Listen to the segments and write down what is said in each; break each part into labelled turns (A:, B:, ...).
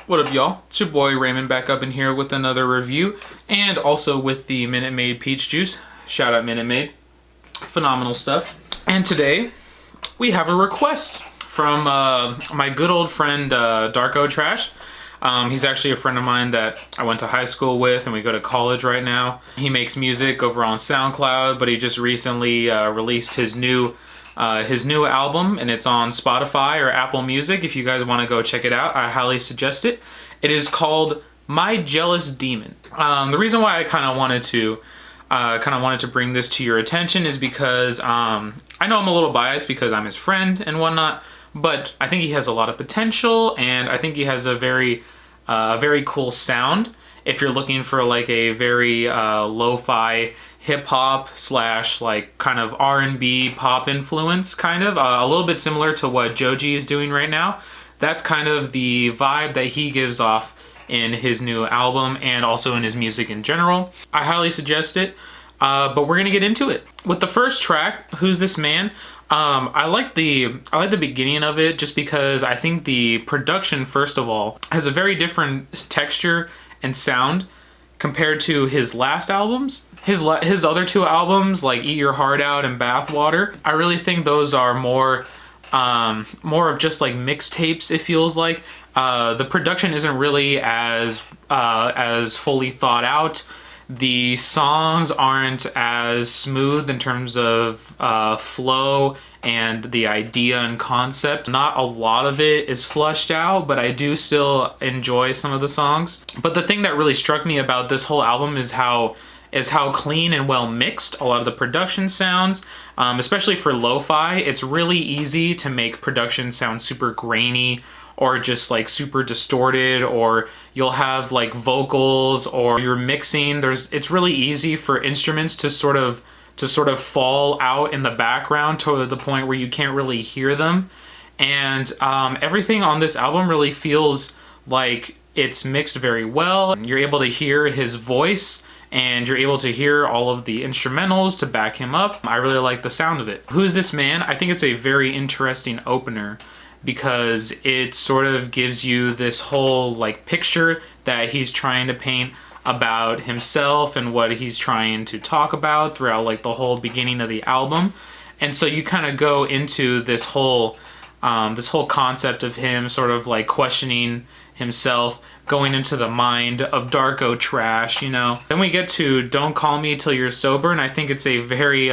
A: What up, y'all? It's your boy Raymond back up in here with another review and also with the Minute Maid peach juice. Shout out Minute Maid. Phenomenal stuff. And today we have a request from my good old friend Darkohtrash. He's actually a friend of mine that I went to high school with and we go to college right now. He makes music over on Soundcloud, but he just recently released his new album, and it's on Spotify or Apple Music. If you guys want to go check it out, I highly suggest it. It is called My Jealous Demon. The reason why I kind of wanted to bring this to your attention is because I know I'm a little biased because I'm his friend and whatnot, but I think he has a lot of potential, and I think he has a very cool sound. If you're looking for like a very lo-fi hip-hop slash like kind of R&B pop influence, kind of a little bit similar to what Joji is doing right now. That's kind of the vibe that he gives off in his new album and also in his music in general. I highly suggest it, but we're gonna get into it. With the first track, Who's This Man? I like the beginning of it just because I think the production, first of all, has a very different texture and sound compared to his last albums. His other two albums, like Eat Your Heart Out and Bathwater, I really think those are more of just like mixtapes, it feels like. The production isn't really as fully thought out. The songs aren't as smooth in terms of flow and the idea and concept. Not a lot of it is fleshed out, but I do still enjoy some of the songs. But the thing that really struck me about this whole album is how clean and well mixed a lot of the production sounds, especially for lo-fi. It's really easy to make production sound super grainy or just like super distorted, or you'll have like vocals or you're mixing. It's really easy for instruments to sort of fall out in the background to the point where you can't really hear them. And everything on this album really feels like it's mixed very well. You're able to hear his voice and you're able to hear all of the instrumentals to back him up. I really like the sound of it. Who's This Man? I think it's a very interesting opener because it sort of gives you this whole like picture that he's trying to paint about himself and what he's trying to talk about throughout like the whole beginning of the album. And so you kind of go into this whole concept of him sort of like questioning himself, going into the mind of Darkohtrash, you know. Then we get to Don't Call Me Till You're Sober, and I think it's a very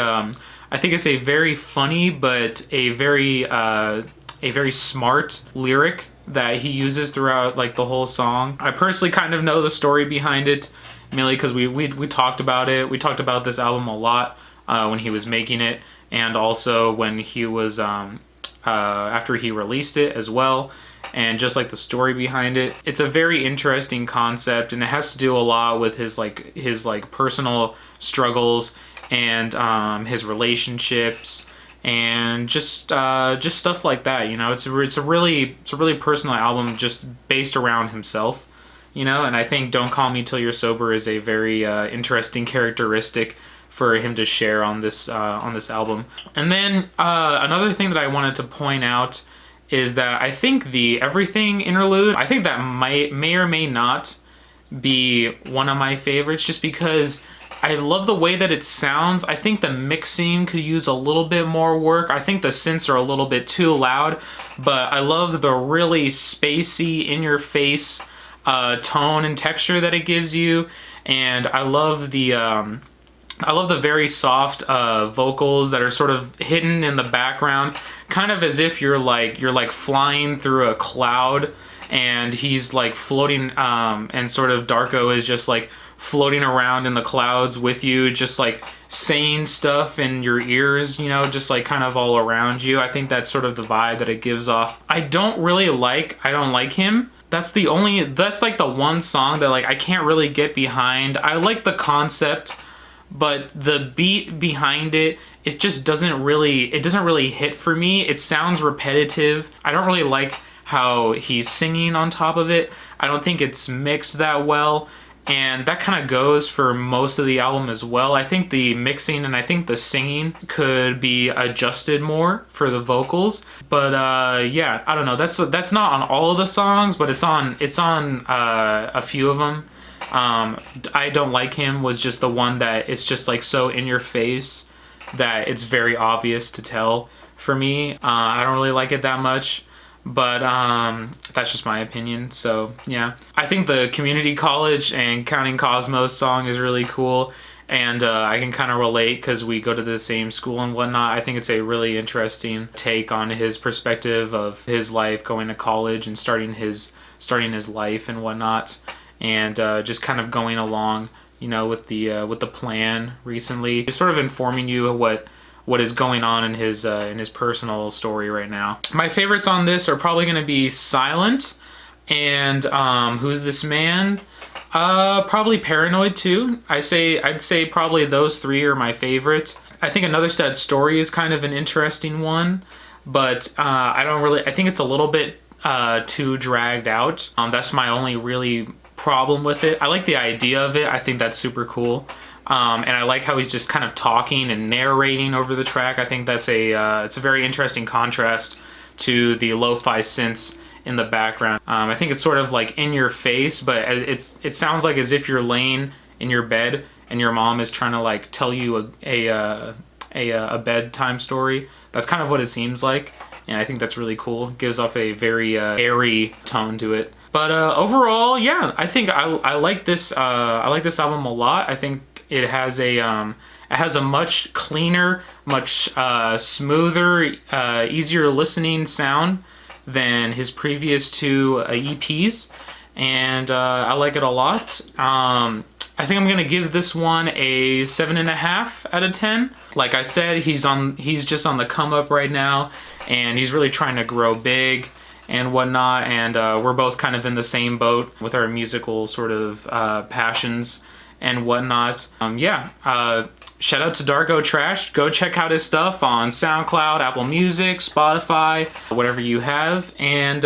A: funny but a very smart lyric that he uses throughout like the whole song. I personally kind of know the story behind it, mainly because we talked about it. We talked about this album a lot when he was making it, and also when he was after he released it as well. And just like the story behind it, it's a very interesting concept, and it has to do a lot with his personal struggles and his relationships and just stuff like that. You know, it's a really personal album just based around himself, you know. And I think Don't Call Me Till You're Sober is a very interesting characteristic for him to share on this album. And then another thing that I wanted to point out is that I think the Everything interlude, I think that may or may not be one of my favorites, just because I love the way that it sounds. I think the mixing could use a little bit more work. I think the synths are a little bit too loud, but I love the really spacey, in-your-face tone and texture that it gives you. And I love the very soft vocals that are sort of hidden in the background, kind of as if you're like flying through a cloud and he's like floating, and sort of Darkoh is just like floating around in the clouds with you, just like saying stuff in your ears, you know, just like kind of all around you. I think that's sort of the vibe that it gives off. I don't like him. That's like the one song that like I can't really get behind. I like the concept, but the beat behind it just doesn't really hit for me. It sounds repetitive. I don't really like how he's singing on top of it. I don't think it's mixed that well. and that kind of goes for most of the album as well. I think the mixing and I think the singing could be adjusted more for the vocals, but yeah, I don't know. That's not on all of the songs, but it's on a few of them. I Don't Like Him was just the one that it's just like so in your face that it's very obvious to tell for me. I don't really like it that much, but that's just my opinion. So yeah, I think the Community College and Counting Cosmos song is really cool, and I can kind of relate because we go to the same school and whatnot. I think it's a really interesting take on his perspective of his life going to college and starting his life and whatnot, and just kind of going along, you know, with the plan recently, sort of informing you of what is going on in his personal story right now. My favorites on this are probably going to be Silent and Who's This Man? Probably Paranoid too. I'd say probably those three are my favorite. I think Another Sad Story is kind of an interesting one, but I think it's a little bit too dragged out. That's my only really problem with it. I like the idea of it. I think that's super cool. And I like how he's just kind of talking and narrating over the track. I think that's it's a very interesting contrast to the lo-fi synths in the background. I think it's sort of like in your face, but it sounds like as if you're laying in your bed and your mom is trying to like tell you a bedtime story. That's kind of what it seems like, and I think that's really cool. It gives off a very airy tone to it. But overall, yeah, I think I like this. I like this album a lot. I think it has a much cleaner, much smoother, easier listening sound than his previous two EPs, and I like it a lot. I think I'm gonna give this one a 7.5 out of 10. Like I said, he's just on the come up right now, and he's really trying to grow big and whatnot, and we're both kind of in the same boat with our musical sort of passions and whatnot. Shout out to Darkohtrash. Go check out his stuff on Soundcloud, Apple Music, Spotify, whatever you have. And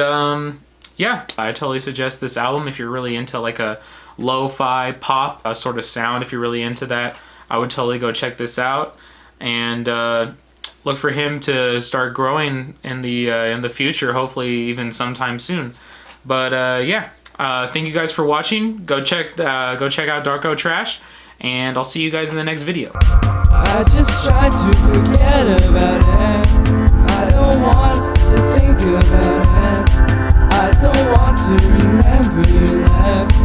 A: yeah, I totally suggest this album if you're really into like a lo-fi pop sort of sound. If you're really into that, I would totally go check this out, and look for him to start growing in the future, hopefully even sometime soon. But yeah, thank you guys for watching. Go check out Darkohtrash, and I'll see you guys in the next video.
B: I just try to forget about it. I don't want to think about it. I don't want to remember you left.